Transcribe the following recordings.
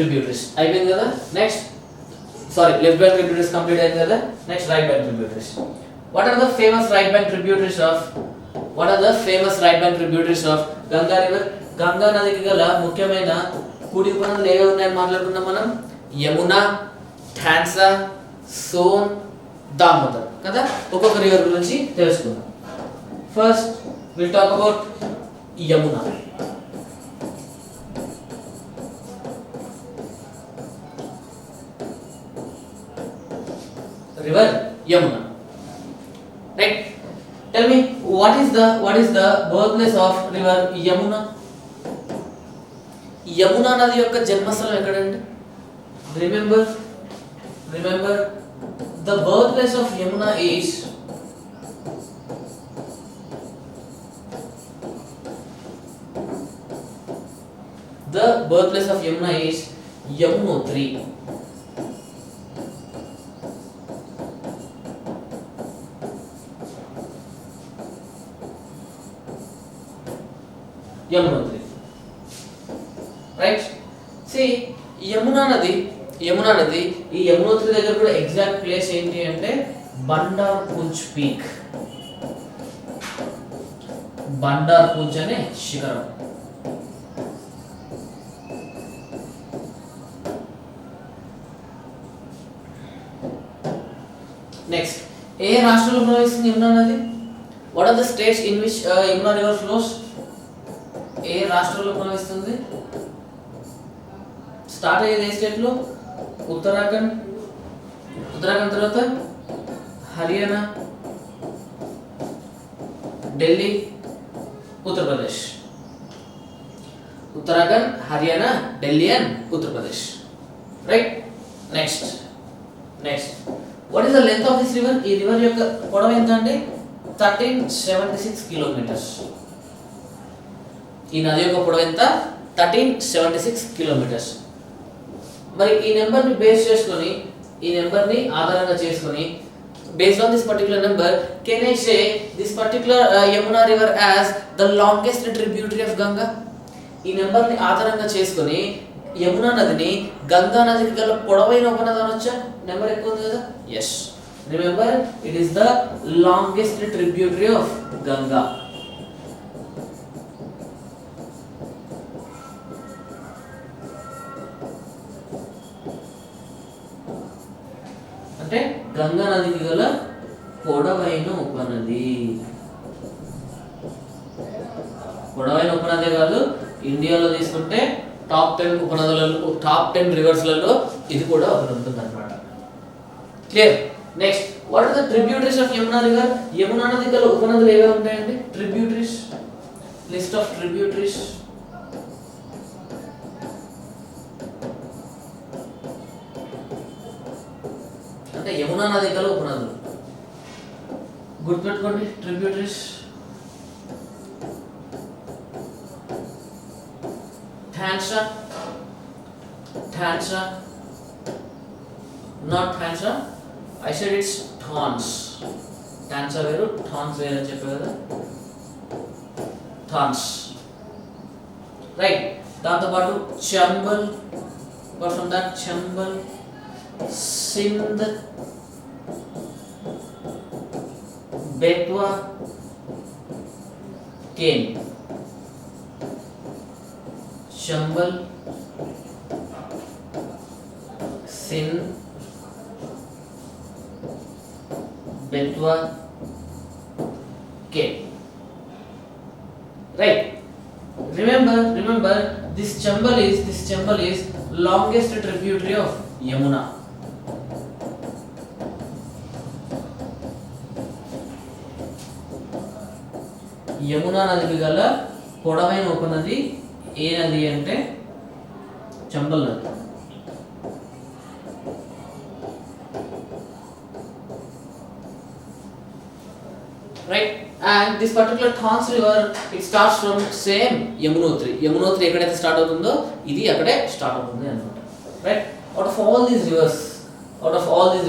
Tributaries అయిపోయింది కదా. Next left bank tributaries complete అయింది కదా. Next right bank tributaries. What are the famous right bank tributaries of Ganga river? Ganga నదికి గల ముఖ్యమైన కుడి ఉపనదులు ఏవి ఉన్నాయని మాట్లాడుకున్నాం మనం. యమున, ఠాన్సా, సోన్, దామోదర్ కదా. ఒక్కొక్క రివర్ గురించి తెలుసుకుందాం. First will talk about Yamuna. River Yamuna, right? Tell me what is the birthplace of river Yamuna? Yamuna nadi yokka janmasthalam ekkadandi? Remember the birthplace of Yamuna is Yamunotri. Yamunotri, right? See, Yamuna Nadi ఈ యమునోత్రి దగ్గర కూడా exact place ఏంటి అంటే బండార్పూంజ్ peak, బండార్పూంజ్ అనే శిఖరం. Next, ఏ రాష్ట్రంలో ప్రవహిస్తుంది యమునా నది? What are the states in which Yamuna river flows? ఏ రాష్ట్రంలో ప్రవహిస్తుంది? స్టార్ట్ అయ్యేది ఏ స్టేట్ లో? ఉత్తరాఖండ్ తర్వాత Haryana, Delhi, Uttar Pradesh. Uttarakhand, Haryana, Delhi and Uttar Pradesh, right? Next what is the length of this river? ఈ రివర్ యొక్క పొడవు ఎంత అంటే 1376 కిలోమీటర్స్. ఈ నది యొక్క పొడవు ఎంత? 1376 కిలోమీటర్స్. మరి ఈ నెంబర్ని బేస్ చేసుకొని, ఈ నెంబర్ని ఆధారంగా చేసుకొని, based on this particular number, can I say this particular Yamuna river as the longest tributary of Ganga? ఈ నెంబర్ని ఆధారంగా చేసుకొని యమునా నదిని గంగా నదికి గల పొడవైన ఉపనది అనొచ్చా? నెంబర్ ఎక్కువ ఉంది కదా. Yes, remember it is the longest tributary of Ganga. అంటే గంగా నదికి గల పొడవైన ఉపనది. పొడవైన ఉపనదే కాదు, ఇండియాలో తీసుకుంటే టాప్ 10 ఉపనదులలో, టాప్ 10 రివర్స్లలో ఇది కూడా ఒకటి ఉంటుంది అన్నమాట. Clear? Next, what are the tributaries of Yamuna river? Yamuna నది గల ఉపనదులు ఏవేవి ఉంటాయండి? Tributaries, list of tributaries. అంటే యమునా నది గల ఉపనదులు గుర్తుపెట్టుకోండి. Tributaries: Tansa, not Tansa. I said it's Thons. Tansa veru, Thons veru అని చెప్పారు కదా. Thons, right. దాంతో పాటు Chambal, apart from that Chambal, Sindh, Betwa, Ken. Chambal, Sindh, Betwa, Ken, right? Remember this Chambal is longest tributary of Yamuna. Yamuna నదికి గల పొడవైన ఉపనది ఏ నది అంటే చంబల్ నది. Right? and this particular Thons river, it starts from same Yamunotri ఎక్కడైతే స్టార్ట్ అవుతుందో ఇది అక్కడే స్టార్ట్ అవుతుంది అన్నమాట. Right? out of all these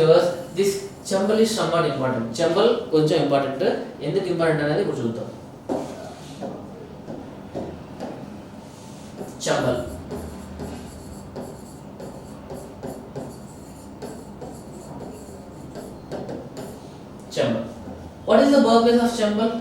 rivers this Chambal is somewhat important. Chambal కొంచెం ఇంపార్టెంట్. ఎందుకు ఇంపార్టెంట్ అనేది ఇప్పుడు చూద్దాం. Chambal Chambal. What is the birthplace of Chambal?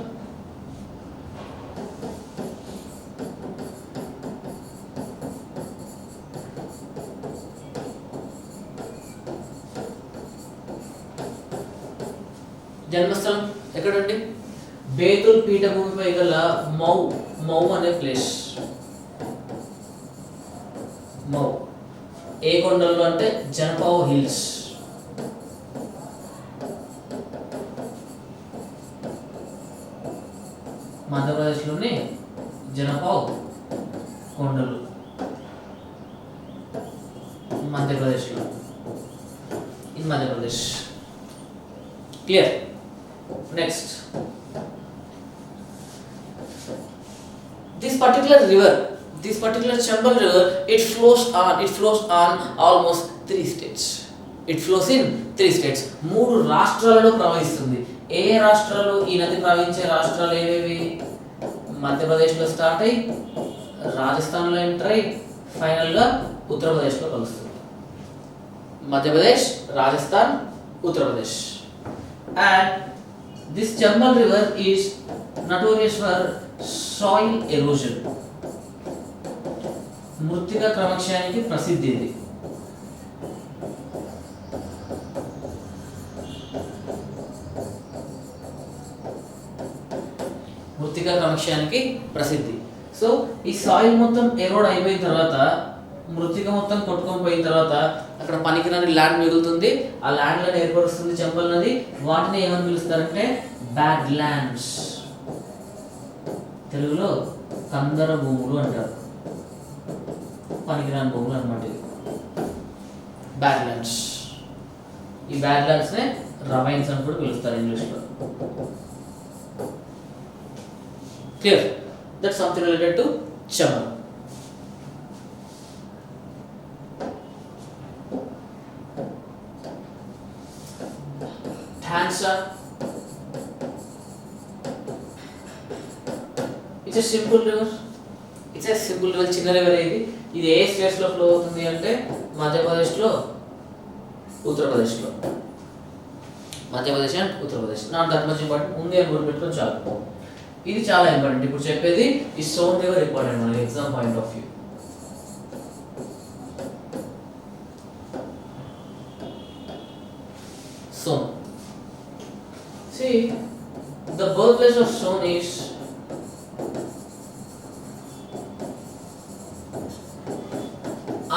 జన్మస్థలం ఎక్కడండి? బేతుల్ పీఠభూమిపై గల మౌ అనే ప్లేస్. మౌ ఏ కొండల్లో అంటే జనపావ్ హిల్స్. మధ్యప్రదేశ్లోని జనపావ్ కొండలు, మధ్యప్రదేశ్లో, in Madhya Pradesh. Clear? Next, this particular Chambal river, it flows on almost 3 states. It flows in 3 states. 3 రాష్ట్రాలలో ప్రవహిస్తుంది. ఏ రాష్ట్రాలు? ఈ నది ప్రవహించే రాష్ట్రాలు ఏవేవి? మధ్యప్రదేశ్లో స్టార్ట్ అయ్యి రాజస్థాన్లో ఎంటర్ అయ్యి ఫైనల్గా ఉత్తరప్రదేశ్లో కలుస్తుంది. Madhya Pradesh, Rajasthan, Uttar Pradesh. And this Chambal river is notorious for soil erosion. మృత్తిక క్రమక్షయానికి ప్రసిద్ధి ఇది. మృత్తిక క్రమక్షయానికి ప్రసిద్ధి. సో ఈ సాయిల్ మొత్తం ఎరోడ్ అయిపోయిన తర్వాత, మృత్తిక మొత్తం కొట్టుకొని పోయిన తర్వాత అక్కడ పనికిరాని ల్యాండ్ మిగులుతుంది. ఆ ల్యాండ్ లను ఏర్పరుస్తుంది చంబల్ నది. వాటిని ఏమని పిలుస్తారంటే బ్యాడ్ ల్యాండ్స్. తెలుగులో కందర భూములు అంటారు. పనికిరాని భూములు అన్నమాట. Bad lands. ఈ బ్యాడ్ ల్యాండ్స్ నే రవైన్స్ అని కూడా పిలుస్తారు ఇంగ్లీష్లో. Clear? That's something related to Chambal. Thansa. It's a simple river. చిన్న రివర్. ఇది ఏ స్టేట్స్ లో ఫ్లో అవుతుంది అంటే మధ్యప్రదేశ్లో, ఉత్తరప్రదేశ్లో. Madhya Pradesh and Uttar Pradesh. Not that much important, ఉంది అని గుర్తుపెట్టుకొని చాలు. ఇది చాలా ఇంపార్టెంట్. ఇప్పుడు చెప్పేది ఈ సోన్ రివర్ ఇంపార్టెంట్ మనకి exam point of view. Son. See, the birthplace of Son is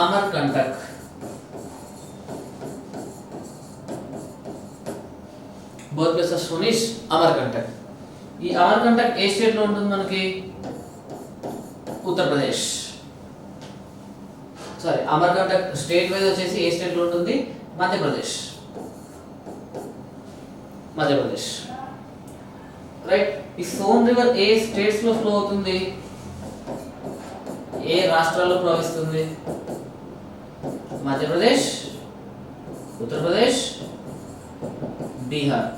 Amarkantak. Birthplace of Son is Amarkantak. ఈ అమర్కంటక్ ఏ స్టేట్ లో ఉంటుంది మనకి? Uttar Pradesh. Sorry, Amarkantak state wise వచ్చేసి ఏ స్టేట్ లో ఉంటుంది? మధ్యప్రదేశ్. రైట్. ఈ సోన్ రివర్ ఏ స్టేట్స్ లో ఫ్లో అవుతుంది? ఏ రాష్ట్రాల్లో ప్రవహిస్తుంది? మధ్యప్రదేశ్, ఉత్తరప్రదేశ్, బీహార్.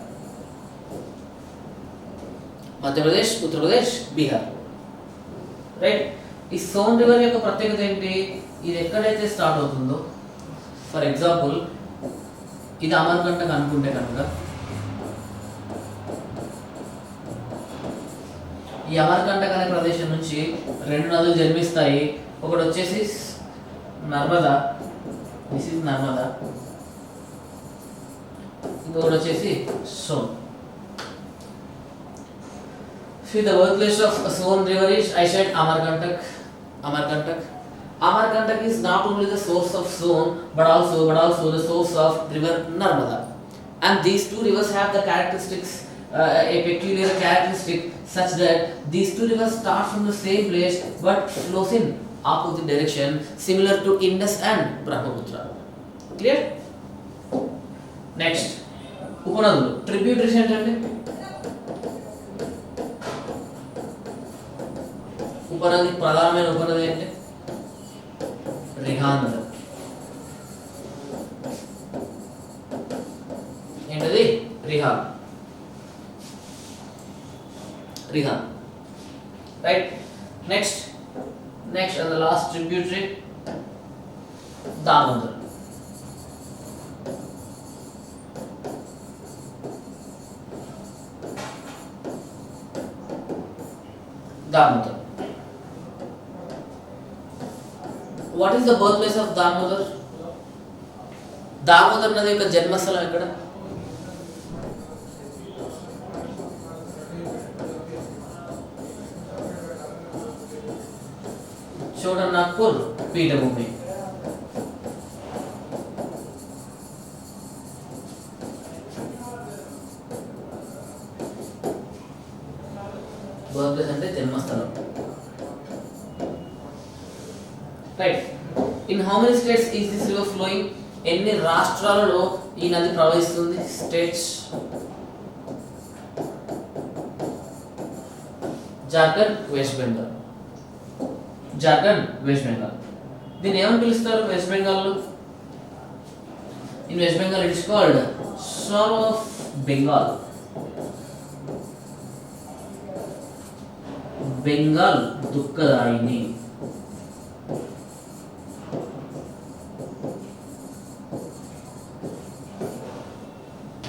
మధ్యప్రదేశ్, ఉత్తరప్రదేశ్, బీహార్. రైట్. ఈ సోన్ రివర్ యొక్క ప్రత్యేకత ఏంటి? ఇది ఎక్కడైతే స్టార్ట్ అవుతుందో, ఫర్ ఎగ్జాంపుల్ ఇది అమర్కంటక్ అనుకుంటే కనుక, ఈ అమర్కంటక్ అనే ప్రదేశం నుంచి 2 నదులు జన్మిస్తాయి. ఒకటి వచ్చేసి నర్మదా, దిస్ ఇస్ నర్మదా. ఇంకొకటి వచ్చేసి సోన్. See, the birthplace of Son river is, I said, Amarkantak. Amarkantak is not only the source of Son but also the source of river Narmada. And these two rivers have the characteristics, a peculiar characteristic such that these two rivers start from the same place but flows in opposite direction, similar to Indus and Brahmaputra. Clear? Next, Upanadulu. Tributaries ఏంటంటే? ఉపనది, ప్రధానమైన ఉపనది అంటే రిహాన్. ఏంటది? Rihand. Right. Next and the last tributary Damodar. Damodar. What is the birthplace of Damodar? Damodar నది యొక్క జన్మస్థలం ఎక్కడ? చోడనాగ్పూర్ పీఠభూమి. బర్త్ప్లేస్ అంటే జన్మస్థలం. Right. In how many states is this river flowing? ఎన్ని రాష్ట్రాలలో ఈ నది ప్రవహిస్తుంది? States. Jharkhand, West Bengal. Jharkhand, West Bengal. దీన్ని ఏమని పిలుస్తారు వెస్ట్ బెంగాల్లో? In west Bengal it is called sorrow of Bengal. Bengal దుఃఖదాయిని.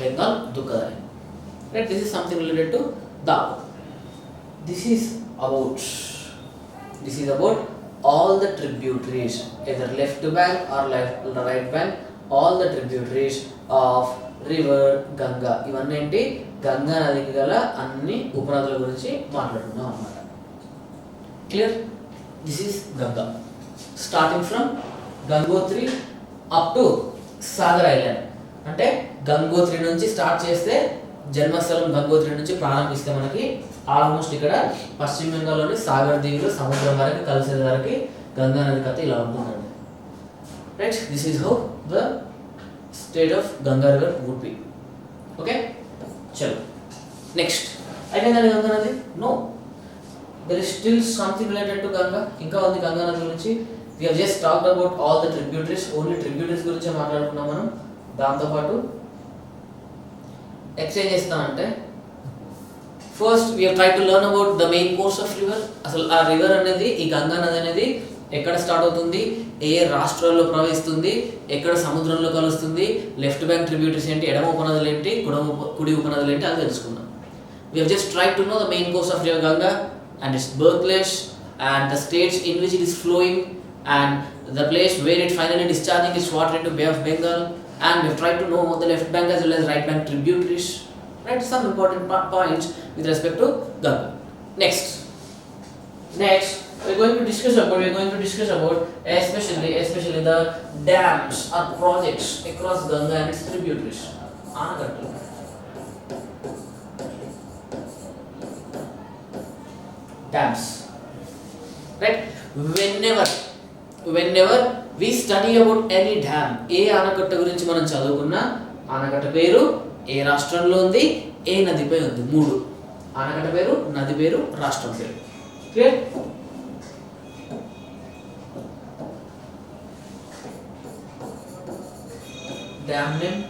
Bengal Dukkadayani. Right, this is something related to Dao. This is about all the tributaries, either left bank or right bank, all the tributaries of river Ganga. ఇవన్నీ ఏంటి? గంగా నదికి గల అన్ని ఉపనదుల గురించి మాట్లాడుతున్నాం అన్నమాట. Clear? This is Ganga. Starting from Gangotri up to Sagar island. అంటే గంగోత్రి నుంచి స్టార్ట్ చేస్తే జన్మస్థలం గంగోత్రి నుంచి ప్రారంభిస్తే మనకి ఆల్మోస్ట్ ఇక్కడ పశ్చిమ బెంగాల్లోని సాగర్ దీవులు సముద్రం వరకు కలిసే వరకు గంగా నది కథ ఇలా ఉంటుందండి. Right, this is how the state of Ganga river would be. Okay, చలో నెక్స్ట్. అయిపోయిందండి గంగా నది? No, there is still something related to Ganga. ఇంకా ఉంది గంగా నది గురించి. We have just talked about all the tributaries. Only tributaries గురించే మాట్లాడుకున్నాం మనం. దాంతోపాటు ఎక్స్చేంజ్ చేస్తామంటే first we try to learn about the main course of river. అసలు ఆ రివర్ అనేది, ఈ గంగా నది అనేది ఎక్కడ స్టార్ట్ అవుతుంది, ఏ రాష్ట్రాల్లో ప్రవహిస్తుంది, ఎక్కడ సముద్రంలో కలుస్తుంది, లెఫ్ట్ బ్యాంక్ ట్రిబ్యూటరీస్ ఏంటి, ఎడమ ఉపనదులు ఏంటి, కుడి ఉపనదులు ఏంటి అని తెలుసుకున్నాం. We have just try to know the main course of river Ganga and its birth place and the states in which it is flowing and the place where it finally discharging its water into bay of Bengal. And we have tried to know the left bank as well as right bank tributaries. Right, some important points with respect to Ganga. Next, we are going to discuss about especially the dams or projects across Ganga and its tributaries. Anakattu. Dams. Right, whenever we study about any dam, ఏ ఆనకట్ట గురించి మనం చదువుకున్నా ఆనకట్ట పేరు, ఏ రాష్ట్రంలో ఉంది, ఏ నదిపై ఉంది. 3 ఆనకట్ట పేరు, నది పేరు, రాష్ట్రం పేరు. Clear? Dam name,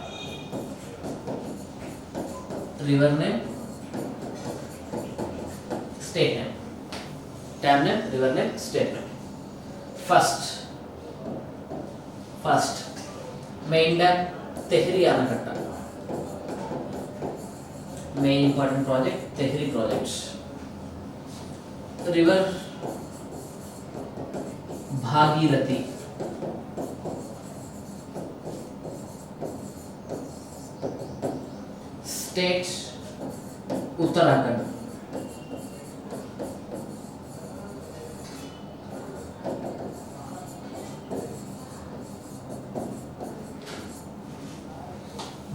river name, state name. Dam name, river name, state name. First, main dam, Tehri Anakatta. Main important project, Tehri projects. River, Bhagirathi. State, Uttarakhand.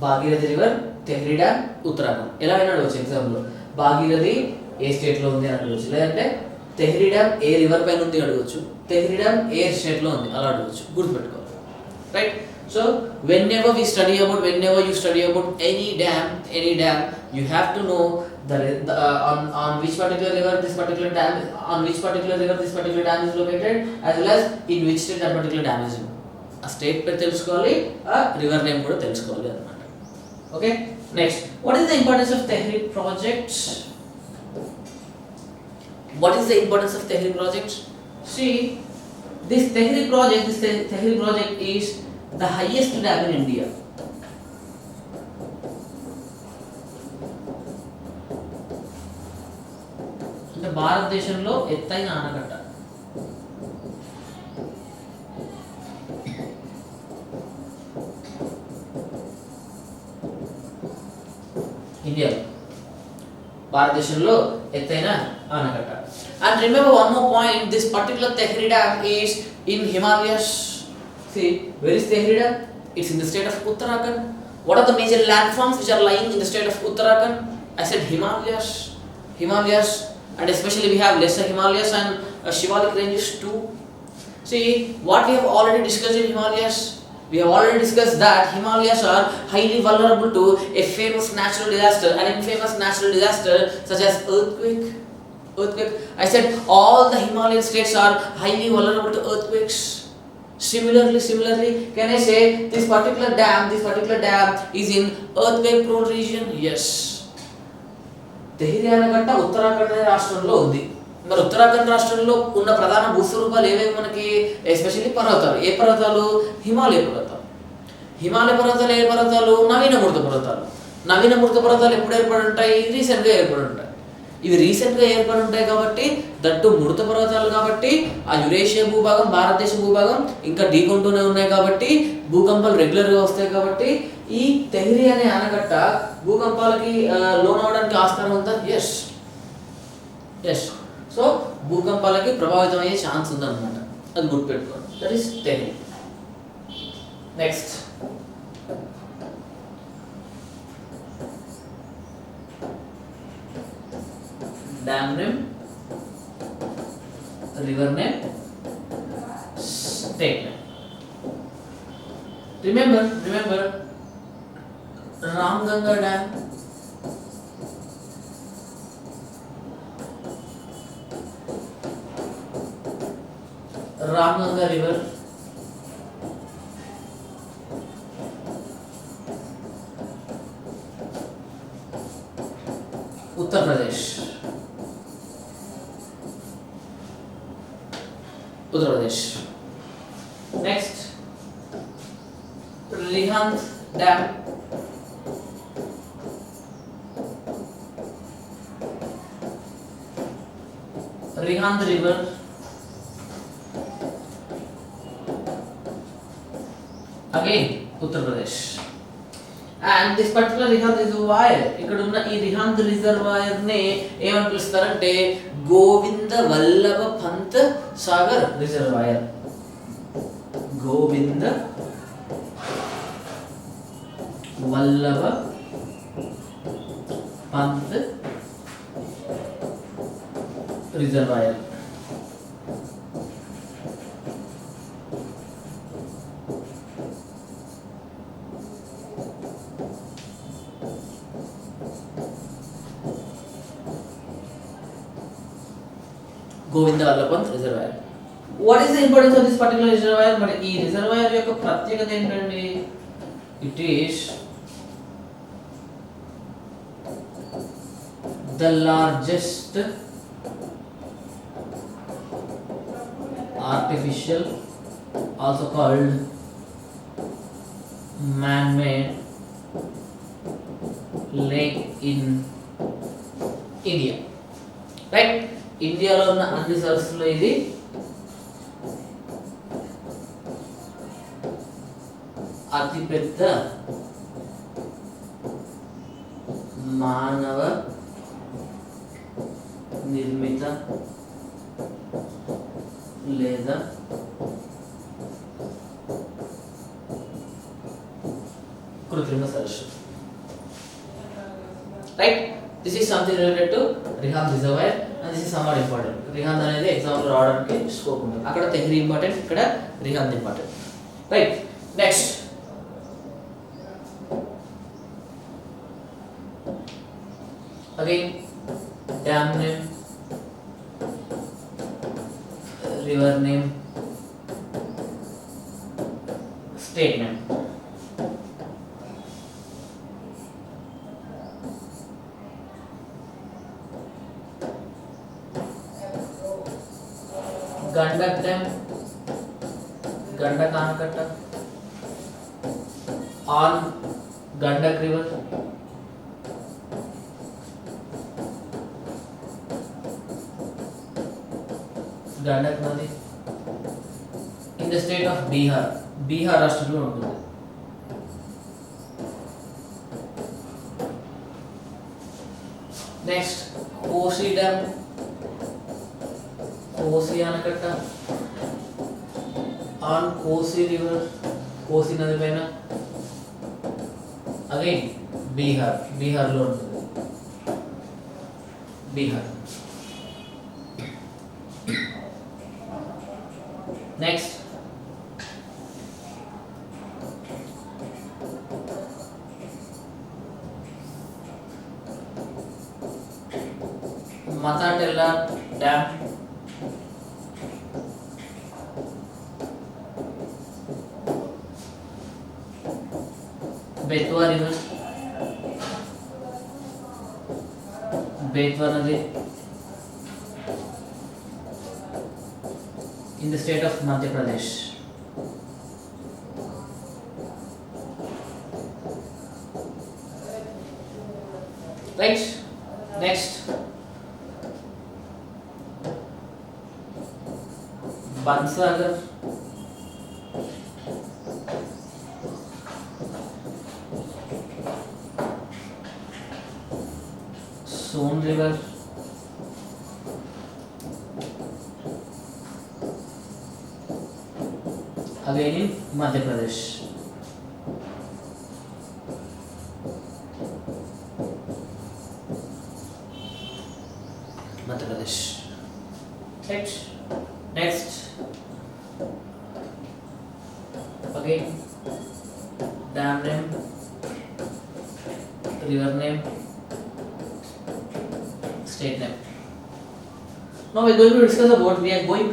Bhagirathi river, Tehri dam, Uttarakhand. ఎలా అయినా అడగచ్చు ఎగ్జామ్లో. భాగీరథి ఏ స్టేట్లో ఉంది అని అడగచ్చు, లేదంటే తెహ్రీ డ్యామ్ ఏ రివర్ పైన ఉంది అడగచ్చు, తెహ్రీ డ్యామ్ ఏ స్టేట్లో ఉంది అలా అడగచ్చు. గుర్తుపెట్టుకోవాలి. Right, so whenever you study about any dam, you have to know on which particular river this particular dam is located, as well as in which state that particular dam is in. ఆ state పేరు తెలుసుకోవాలి, ఆ river name కూడా తెలుసుకోవాలి అన్నమాట. Okay, next, what is the importance of Tehri project? See, this Tehri project is the highest dam in India. అంటే భారతదేశంలో ఎత్తైన ఆనకట్ట. ఇండియాలో భారతదేశంలో ఎత్తైన ఆనకట్ట. And remember one more point, this particular Tehri Dam is in Himalayas. See, where is Tehri Dam? It's in the state of Uttarakhand. What are the major landforms which are lying in the state of Uttarakhand? I said Himalayas. Himalayas, and especially we have lesser Himalayas and Shivalik ranges too. See, what we have already discussed in Himalayas, we have already discussed that Himalayas are highly vulnerable to a famous natural disaster, an infamous natural disaster such as earthquake. I said all the Himalayan states are highly vulnerable to earthquakes. Similarly, can I say this particular dam is in earthquake prone region? Yes. Tehri ఆనకట్ట ఉత్తరాఖండ్ అనే రాష్ట్రంలో ఉంది. మరి ఉత్తరాఖండ్ రాష్ట్రంలో ఉన్న ప్రధాన భూస్వరూపాలు ఏవేవి మనకి? ఎస్పెషల్లీ పర్వతాలు. ఏ పర్వతాలు? హిమాలయ పర్వతాలు. హిమాలయ పర్వతాలు ఏ పర్వతాలు? నవీన మృత పర్వతాలు. నవీన మృత పర్వతాలు ఎప్పుడు ఏర్పడి ఉంటాయి? రీసెంట్గా ఏర్పడి ఉంటాయి. ఇవి రీసెంట్గా ఏర్పడి ఉంటాయి కాబట్టి, దట్టు మృత పర్వతాలు కాబట్టి, ఆ యురేషియా భూభాగం, భారతదేశ భూభాగం ఇంకా ఢీకొంటూనే ఉన్నాయి కాబట్టి, భూకంపాలు రెగ్యులర్గా వస్తాయి కాబట్టి, ఈ తెహ్రీ అనే ఆనకట్ట భూకంపాలకి లోనవడానికి ఆస్కారం ఉందా? ఎస్. సో భూకంపాలకి ప్రభావితం అయ్యే ఛాన్స్ ఉందన్నమాట. అది గుర్తుపెట్టుకోండి. That is Tehri. Next dam name, river name, state name. Remember Ramganga Dam, Ramganga River, Uttar Pradesh. Next, Rihand Dam, Rihand River, again Uttar Pradesh. And this particular Rihand reservoir, ఇక్కడ ఉన్న ఈ రిహాంద్ reservoir నే ఏమని పిలుస్తారంటే Govind Vallabh Pant Sagar reservoir. Govind Vallabh Pant reservoir. Govind Vallabh Pant reservoir. What is the importance of this particular reservoir? మరి ఈ reservoir యొక్క ప్రత్యేకత ఏంటండి? It is the largest artificial, also called man-made lake in India. రైట్? ఇండియాలో ఉన్న అన్ని సరస్సులో ఇది అతిపెద్ద మానవ నిర్మిత లేదా కృత్రిమ సరస్సు. రైట్? This is something related to Rihand reservoir and this is somewhat important. Rihand అనేది ఎగ్జామ్లో రావడానికి స్కోప్ ఉంటుంది. అక్కడ తెహ్రీ ఇంపార్టెంట్, ఇక్కడ Rihand important. Right? Next again dam name, river name, state name. Gandak Dam, Gandak Anakatta on Gandak River. Gandak నది in the state of Bihar, Bihar రాష్ట్రంలో ఉంటుంది. Next కోసి డ్యామ్, కోసి ఆనకట్ట ఆన్ కోసి రివర్, కోసి నది పైన, అగైన్ బీహార్, బీహార్లో ఉంటుంది. Bihar. Next Matatila dam, Betwa river, Betwa నది in the state of Madhya Pradesh. Right? Next, Bansagar, Son River, again in Madhya Pradesh. Madhya Pradesh. Next, again dam name, river name, state name. Now we are going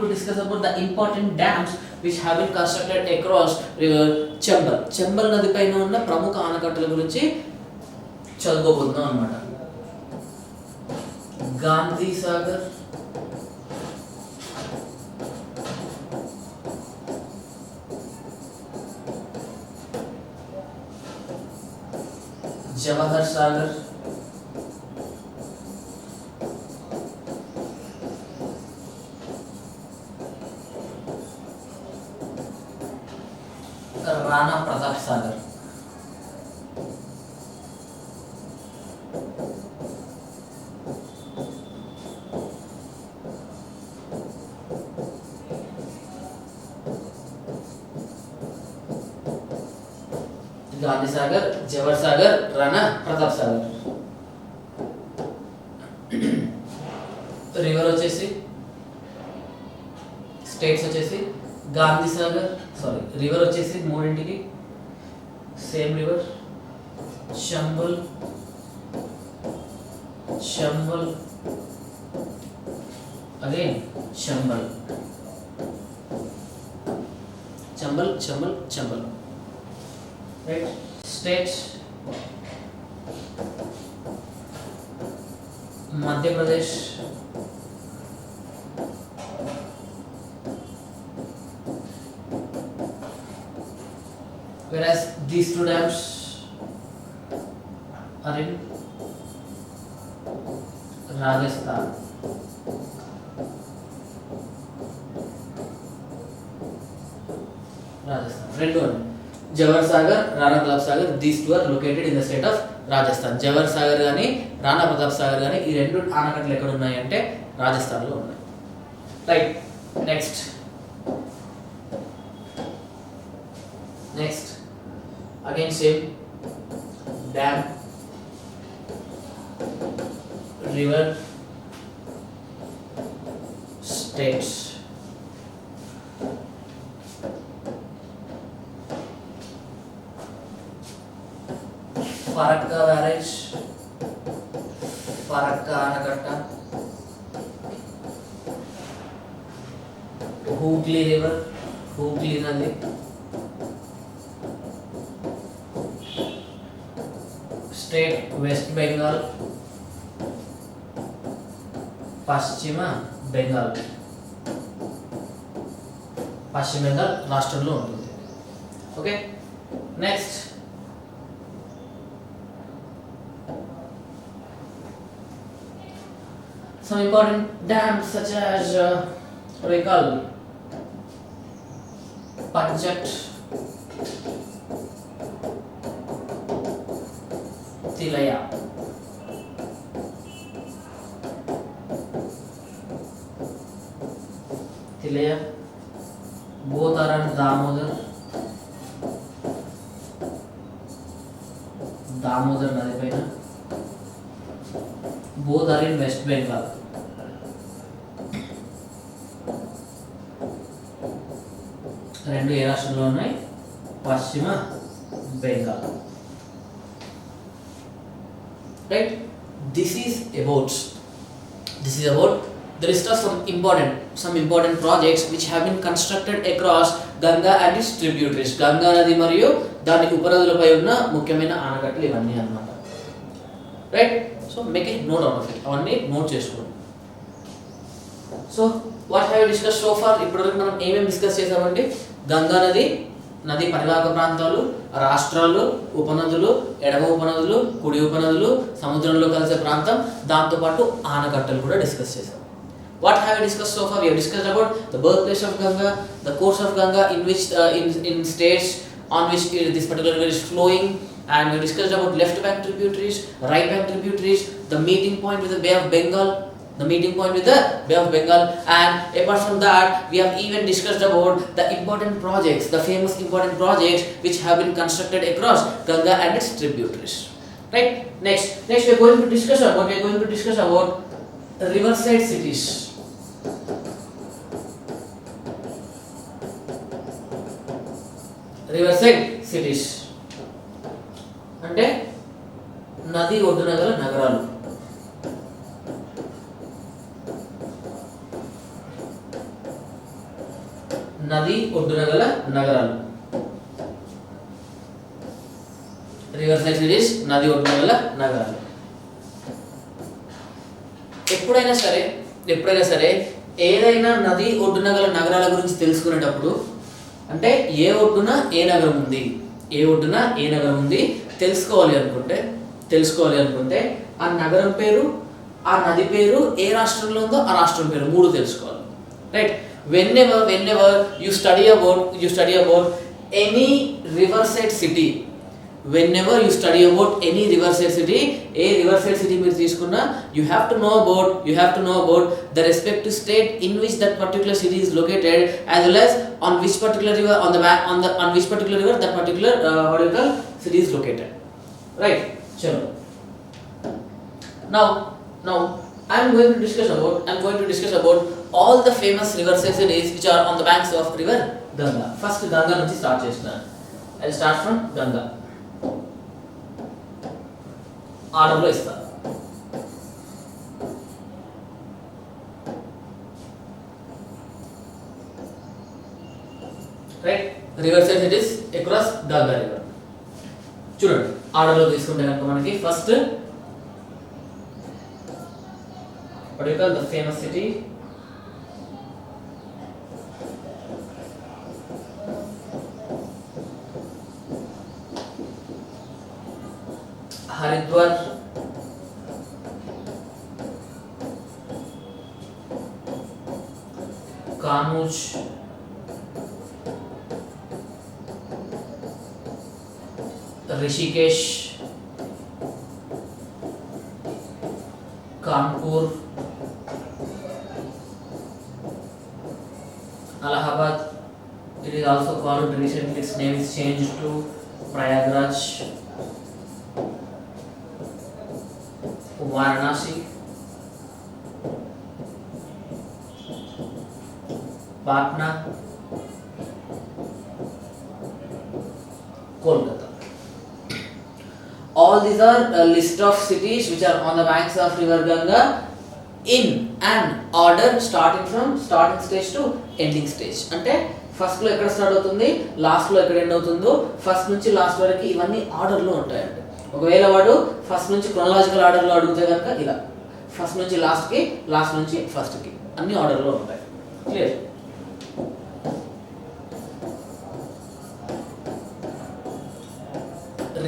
to discuss about the important dams which have been constructed across river Chambal. Chambal నది పైన ఉన్న ప్రముఖ ఆనకట్టల గురించి చదువుకోబోతున్నాం అన్నమాట. Gandhi Sagar, Jawahar Sagar, Rana Pratap Sagar. Gandhi Sagar, Jawahar Sagar, Rana Pratap Sagar. River వచ్చేసి, states వచ్చేసి Gandhi Sagar, sorry river వచ్చేసి మూడింటికి same river, Chambal, Chambal, again Chambal, Chambal, Chambal, Chambal. Right. States Madhya Pradesh, whereas these two dams are in Rajasthan. Rendu Jawahar Sagar, Rana Pratap Sagar, these two are located in the state of Rajasthan. Jawahar Sagar gaani Rana Pratap Sagar gaani ee rendu aanakatlu ekkada unnayi ante Rajasthan lo unnayi. Right. Next again same dam, river, states. Farakka barrage, Farakka Anakatta, Hooghly river, Hooghly nadi, state West Bengal, Paschima Bengal, Paschima Bengal రాష్ట్రంలో ఉంటుంది. Okay. Next some important dams such as what we call Panchak Tilaya. Tilaya. Both are on Damodar Nadi paina. Both are in West Bengal. రెండు ఏ రాష్ట్రంలో ఉన్నాయి? పశ్చిమ Bengal. Right? This is about the list of some important projects which have been constructed across Ganga and its tributaries. Ganga nadi మరియు దాని ఉపనదులపై ఉన్న ముఖ్యమైన ఆనకట్టలు ఇవన్నీ అన్నమాట. Right? So make a note out of it. అవన్నీ నోట్ చేసుకోండి. So what have discuss so far? ఇప్పటివరకు మనం ఏమేమి డిస్కస్ చేసామంటే గంగా నది పరివాహక ప్రాంతాలు, రాష్ట్రాలు, ఉపనదులు, ఎడమ ఉపనదులు, కుడి ఉపనదులు, సముద్రంలో కలిసే ప్రాంతం, దాంతోపాటు ఆనకట్టలు కూడా డిస్కస్ చేసాం. What have we discussed so far? We have discussed about the birthplace of Ganga, the course of Ganga in which in states on which this particular river is flowing, and we discussed about left bank tributaries, right bank tributaries, the meeting point with the Bay of Bengal, and apart from that we have even discussed about the famous important projects which have been constructed across Ganga and its tributaries. Right? Next we are going to discuss about riverside cities. అంటే నది ఒడ్డున గల నగరాలు. Riverside cities, నది ఒడ్డున గల నగరాలు. ఎప్పుడైనా సరే ఏదైనా నది ఒడ్డున గల నగరాల గురించి తెలుసుకునేటప్పుడు అంటే ఏ ఒడ్డున ఏ నగరం ఉంది తెలుసుకోవాలి అనుకుంటే ఆ నగరం పేరు, ఆ నది పేరు, ఏ రాష్ట్రంలో ఉందో ఆ రాష్ట్రం పేరు, మూడు తెలుసుకోవాలి. Right? whenever you study about any riverside city, A riverside city మీరు తీసుకున్నా you have to know about the respective state in which that particular city is located, as well as on which particular river on which particular river that particular city is located. Right? Chalo. Now I am going to discuss about all the famous riverside cities which are on the banks of river Ganga. First Ganga nunchi start chestunna. I'll start from Ganga. ఆర్డర్లో ఇస్తా. Right? Riverside cities across Ganga river. చూడండి ఆర్డర్లో తీసుకుంటే కనుక మనకి first what do you call the famous city? Haridwar, Kannauj, Rishikesh, Kanpur, Allahabad. It is also called recently, its name is changed to Prayagraj. Varanasi, Patna, Kolkata. All these are a list of cities which are on the banks of river Ganga in an order starting stage to ending stage. అంటే first లో ఎక్కడ start అవుతుంది, last లో ఎక్కడ end అవుతుందో, first నుంచి last వరకు ఇవన్నీ ఆర్డర్ లో ఉంటాయండి. ఒకవేళ వాడు ఫస్ట్ నుంచి క్రోనలాజికల్ ఆర్డర్ లో అడిగితే కనుక ఇలా ఫస్ట్ నుంచి లాస్ట్ కి, లాస్ట్ నుంచి ఫస్ట్ కి అన్ని ఆర్డర్ లో ఉంటాయి. క్లియర్?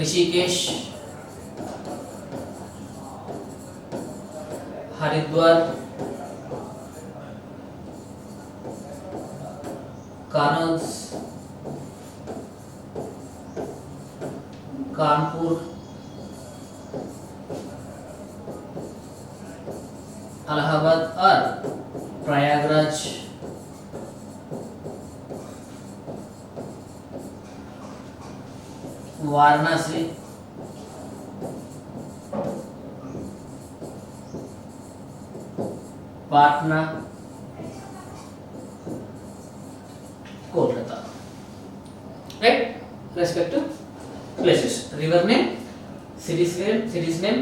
ऋषिकेश, हरिद्वार, कनौज, कानपुर, इलाहाबाद और Prayagraj, Varanasi, Patna, Kolkata. Right? Respective places. River name, cities name.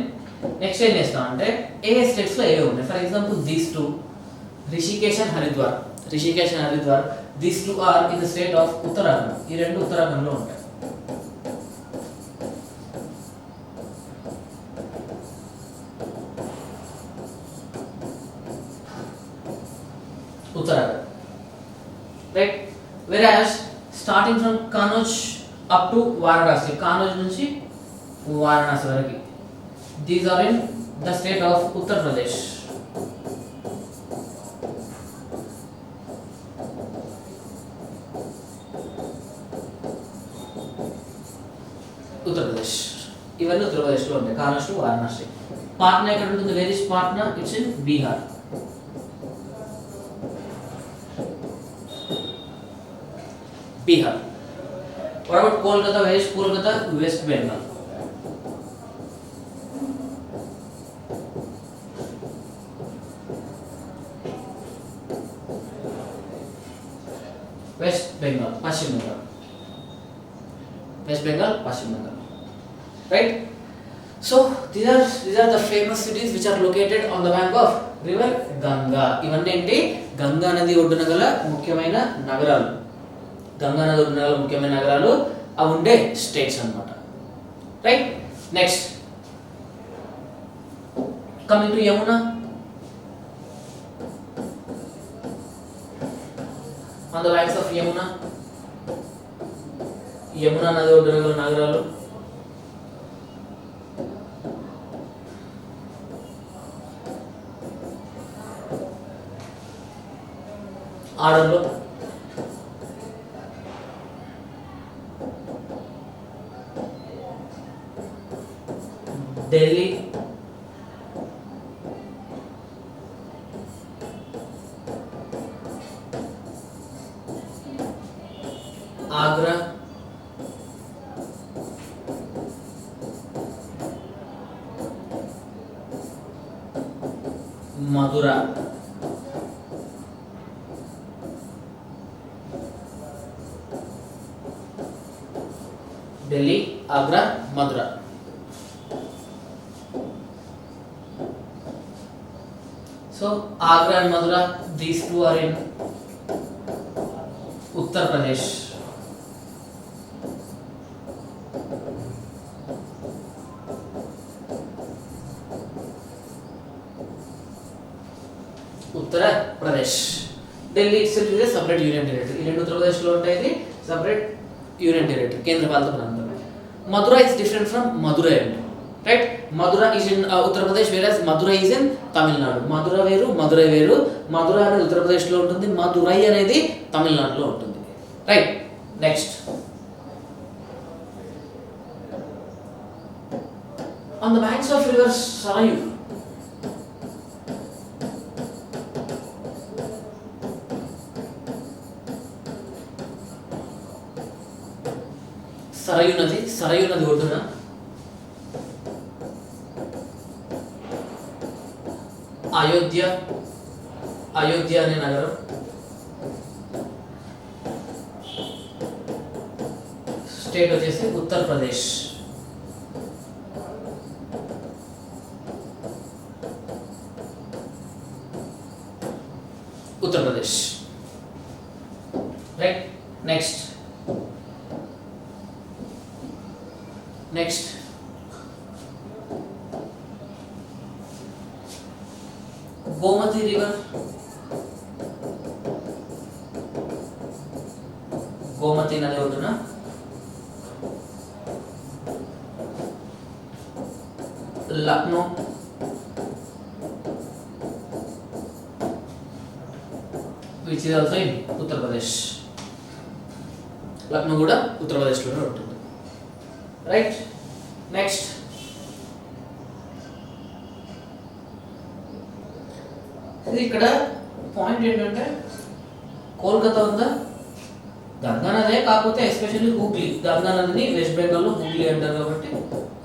Next ఏం చేస్తాం అంటే ఏ స్టేట్స్ లో ఏవే ఉన్నాయి. For example these two, Rishikesh and Haridwar. These two are in the state of Uttarakhand. ఈ రెండు ఉత్తరాఖండ్ లో ఉంటాయి. Uttarakhand, right? Whereas starting from Kanauj up to Varanasi, Kanauj nunchi Varanasi varaki, these are in the state of Uttar Pradesh. Uttar Pradesh. ఇవన్నీ ఉత్తర ప్రదేశ్ లో ఉంటాయి. కానౌజ్ to Varanasi. Patna ఎక్కడ ఉంటుంది? Where is Patna? It's in Bihar. Bihar. What about Kolkata? Where is Kolkata? West Bengal. West Bengal, Paschim Bengal. West Bengal, Paschim Bengal. Right? So these are the famous cities which are located on the bank of river Ganga. ఇవన్నీ ఏంటి? గంగా నది ఒడ్డున గల ముఖ్యమైన నగరాలు. గంగా నది ఒడ్డున గల ముఖ్యమైన నగరాలు అవి ఉండే స్టేట్స్ అన్నమాట. Right? Next coming to Yamuna. On the banks of Yamuna, Yamuna నది ఒడ్డున గల నగరాలు ఆర్డర్లో ఢిల్లీ, ఆగ్రా, మధుర, ఢిల్లీ, ఆగ్రా, మధుర. So Agra and Mathura, these two are in Uttar Pradesh. Uttar Pradesh. Delhi itself is a separate union territory. In Uttar Pradesh lo untayidi separate union territory, kendra palata prantam. Mathura is different from Madurai. Right? Mathura is in Uttar Pradesh, whereas Madurai is in Tamil Nadu. Mathura veru, Madurai veru. Mathura అనేది ఉత్తర ప్రదేశ్ లో ఉంటుంది, మధురై అనేది తమిళనాడులో ఉంటుంది. Right? Next on the banks of river Sarayu. Sarayu నది ఒడ్డున అయోధ్య అనే నగరం, స్టేట్ వచ్చేసి Uttar Pradesh. Uttar Pradesh. Right? Next Gomti river, Gomti नदी ఒడ్డున Lucknow, which is also in Uttar Pradesh. Lucknow కూడా ఉత్తరప్రదేశ్లోనే ఉంటుంది. రైట్. నెక్స్ట్ ఇది ఇక్కడ పాయింట్ ఏంటంటే కోల్కతా ఉందా గంగా నదే, కాకపోతే ఎస్పెషల్లీ హూగ్లీ, గంగా నదిని వెస్ట్ బెంగాల్లో హూగ్లీ అంటారు కాబట్టి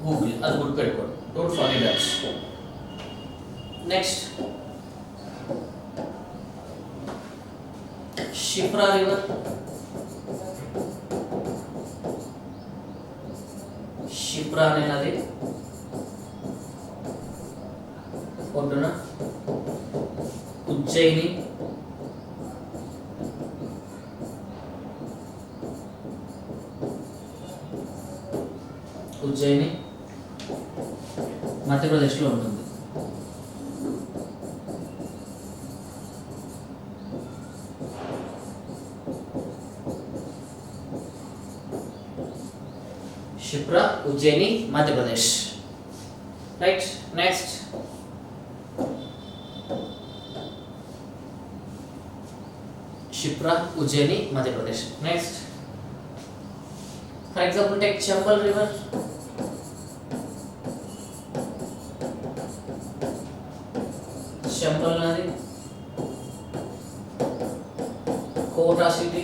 హూగ్లీ, అది గుర్తుపెట్టుకోండి, don't forget that. Next Shipra river, Shipra అనే నది ఒడ్డున ఉజ్జయిని, ఉజ్జయిని మధ్యప్రదేశ్లో ఉంటుంది. Shipra, Ujjain, Madhya Pradesh. Right. Next Shipra, Ujjain, Madhya Pradesh. Next for example take Chambal river. Chambal నది, కోటా సిటీ,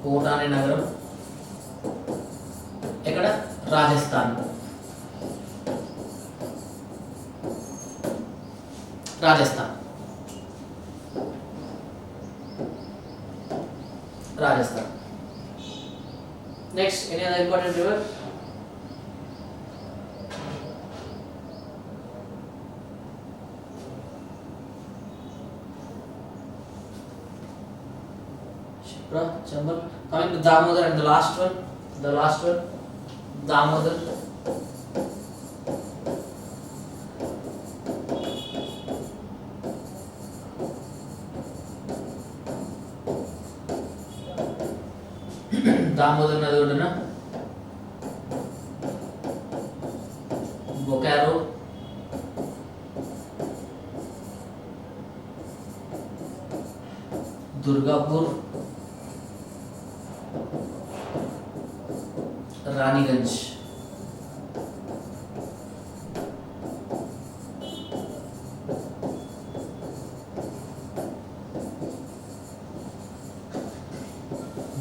కోటా అనే నగరం ఎక్కడ? Rajasthan. Rajasthan, Rajasthan. Next any other important river? Shipra, Chambal. Coming to Damodar and the last one, Damodar. Damodar నది ఒడ్డున Bokaro, Durgapur, Raniganj.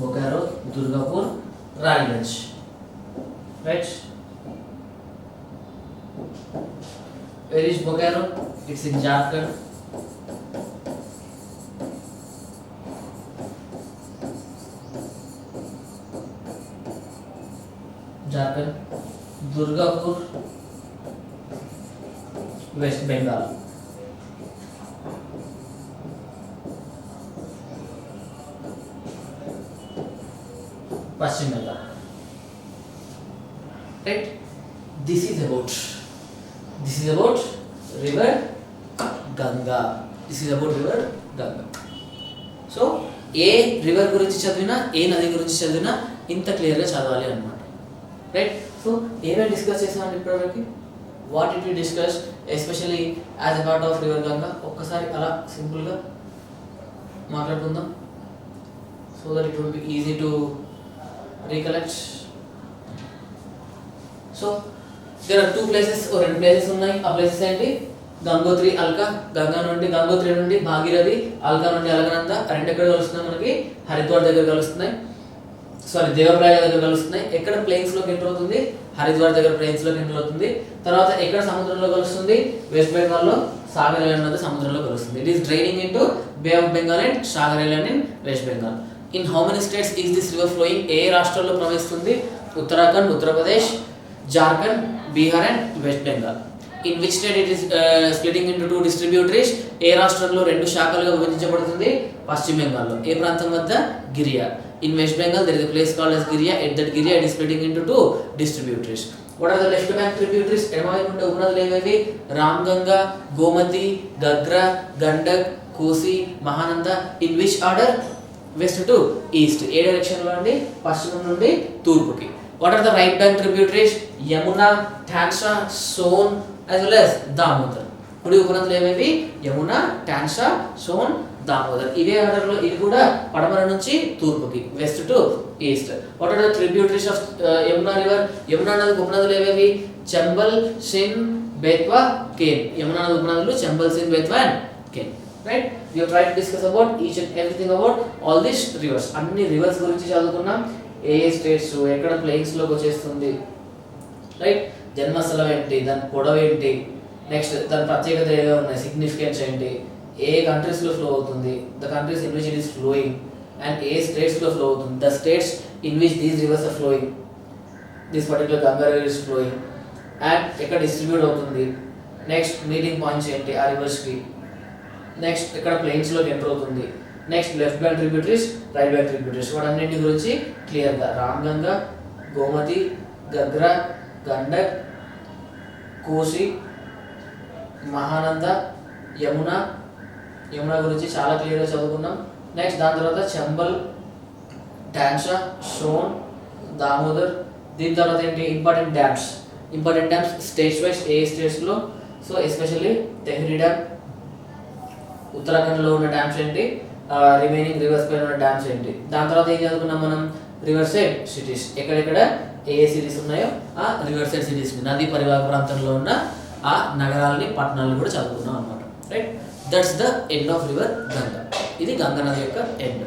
Bokaro, Durgapur, Raniganj. Right. Where is Bokaro? It's in Jharkhand. Jharkhand. Durgapur, West Bengal. Paschim Bengal. Right? This is about river Ganga. This is about river Ganga. So A river గురించి చదివినా, ఏ నది గురించి చదివినా ఇంత క్లియర్గా చదవాలి అన్నమాట. రైట్. సో ఏమేమి డిస్కస్ చేసామండి ఇప్పటివరకు? What it we discuss especially as a part of river Ganga. ఒక్కసారి అలా సింపుల్గా మాట్లాడుకుందాం so that it will be easy to recollect. So there are 2 places, రెండు ప్లేసెస్ ఉన్నాయి. ఆ ప్లేసెస్ ఏంటి? గంగోత్రి, అల్కా. గంగోత్రి నుండి భాగీరథి, అల్కా నుండి అలకనంద. రెండు ఎక్కడ కలుస్తున్నాయి? మనకి హరిద్వార్ దగ్గర కలుస్తున్నాయి, సారీ దేవప్రయాగ దగ్గర కలుస్తున్నాయి. ఎక్కడ ప్లేన్స్ లోకి ఎంటర్ అవుతుంది? హరిద్వార్ దగ్గర ప్లేన్స్ లోకి ఎంటర్ అవుతుంది. తర్వాత ఎక్కడ సముద్రంలో కలుస్తుంది? వెస్ట్ బెంగాల్ లో సాగర్ ఐలాండ్ నది సముద్రంలో కలుస్తుంది. It is draining into bay of Bengal and Sagar island in west Bengal. In how many states is this river flowing? ఏ రాష్ట్రాల్లో ప్రవహిస్తుంది? Uttarakhand, Uttar Pradesh, Jharkhand, Bihar and west Bengal. In which state it is splitting into 2 distributaries? ఏ రాష్ట్రంలో 2 శాఖలుగా విభజించబడుతుంది? పశ్చిమ బెంగాల్లో. ఏ ప్రాంతం వద్ద? Giria. In west Bengal there is a place called as Giria. At that Giria it is splitting into 2 distributaries. What are the left bank tributaries? ఎడమవైపు ఉండే ఉపనదులు ఏవేవి? రామ్గంగా, గోమతి, గగ్రా, గండక్, కోసి, Mahananda. In which order? West to east. A direction లో అండి? పశ్చిమం నుండి తూర్పుకి. What are the right bank tributaries? Yamuna, Tansa, Son as well as Damodar. కుడి ఉపనదులు ఏవేవి? యమున, టాన్సా, సోన్, దామోదర్. ఇదే ఆర్డర్లో ఇది కూడా పడమర నుంచి తూర్పుకి, west to east. What are the tributaries of Yamuna river? Yamuna నదికి ఉపనదులు ఏవేవి? చంబల్, సిన్, బేత్వా, కేన్. యమునా నది ఉపనదులు Chambal, Sind, Betwa and Ken. Right, we have tried to discuss about each and everything about all these rivers. అన్ని రివర్స్ గురించి చదువుకున్నాం. ఏ స్టేట్స్ ఎక్కడ ప్లేన్స్ లోకి వచ్చేస్తుంది, రైట్, జన్మస్థలం ఏంటి, దాని పొడవు ఏంటి, నెక్స్ట్ దాని ప్రత్యేకత ఏదో ఉన్నాయి, సిగ్నిఫికెన్స్ ఏంటి, ఏ కంట్రీస్లో ఫ్లో అవుతుంది, the countries in which it is flowing, and ఏ స్టేట్స్లో ఫ్లో అవుతుంది, the states in which these rivers are flowing, this particular Ganga river is flowing, and ఎక్కడ డిస్ట్రిబ్యూట్ అవుతుంది, నెక్స్ట్ మీటింగ్ పాయింట్స్ ఏంటి ఆ రివర్స్కి, నెక్స్ట్ ఎక్కడ ప్లెయిన్స్లోకి ఎంటర్ అవుతుంది, next left bank tributaries, right bank tributaries. వాటన్నింటి గురించి క్లియర్గా రామ్గంగా, గోమతి, గగ్రా, గండక్, కోసి, మహానంద, యమున గురించి చాలా క్లియర్గా చదువుకున్నాం. నెక్స్ట్ దాని తర్వాత చంబల్, డాన్షా, సోన్, దామోదర్. దీని తర్వాత ఏంటి ఇంపార్టెంట్ డ్యామ్స్ స్టేట్స్ వైజ్ ఏ స్టేట్స్లో. సో ఎస్పెషల్లీ తెహ్రీ డ్యామ్, ఉత్తరాఖండ్లో ఉన్న డ్యామ్స్ ఏంటి, రిమైనింగ్ రివర్స్ పైన ఉన్న డ్యామ్స్ ఏంటి. దాని తర్వాత ఏం చదువుకున్నాం మనం, రివర్ సైడ్ సిటీస్, ఎక్కడెక్కడ ఏ సిటీస్ ఉన్నాయో ఆ రివర్ సైడ్ సిటీస్, నదీ పరివాహక ప్రాంతంలో ఉన్న ఆ నగరాలని, పట్టణాలను కూడా చదువుకున్నాం అనమాట. Right, that's the end of river Ganga. ఇది గంగా నది యొక్క ఎండ్.